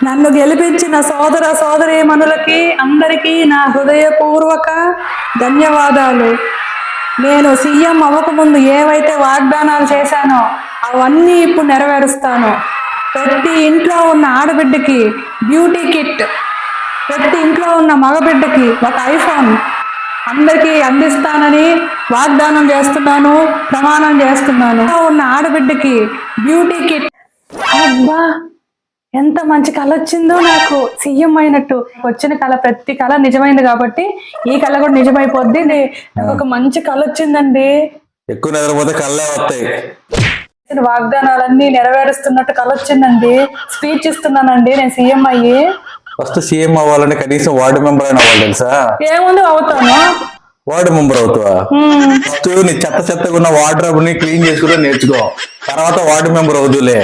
నన్ను గెలిపించిన సోదర సోదరీమణులకి అందరికీ నా హృదయపూర్వక ధన్యవాదాలు. నేను సీఎం అవ్వకముందు ఏవైతే వాగ్దానాలు చేశానో అవన్నీ ఇప్పుడు నెరవేరుస్తాను. ప్రతి ఇంట్లో ఉన్న ఆడబిడ్డకి బ్యూటీ కిట్, ప్రతి ఇంట్లో ఉన్న మగబిడ్డకి ఒక ఐఫోన్ అందరికీ అందిస్తానని వాగ్దానం చేస్తున్నాను, ప్రమాణం చేస్తున్నాను. ఉన్న ఆడబిడ్డకి బ్యూటీ కిట్. అబ్బా, ఎంత మంచి కళ వచ్చిందో నాకు సీఎం అయినట్టు. వచ్చిన కళ ప్రతి కళ నిజమైంది కాబట్టి ఈ కళ కూడా నిజమైపోద్ది. నాకు ఒక మంచి కళ వచ్చిందండి. ఎక్కువ నిద్రపోతే కళ్ళే వస్తాయి. వాగ్దానాలన్నీ నెరవేరుస్తున్నట్టు కళ వచ్చిందండి. స్పీచ్ ఇస్తున్నానండి నేను సీఎం అయ్యి. ఫస్ట్ సీఎం అవ్వాలంటే కనీసం వార్డు మెంబర్ అయినా అవ్వాలి తెలుసా? ఏముంది, అవుతాను. వార్డు మెంబర్ అవుతావా? ఫస్ట్ నీ చెత్తగా ఉన్న వార్డ్రోబ్ ని క్లీన్ చేసుకుంటే నేర్చుకో, తర్వాత వార్డు మెంబర్ అవుతులే.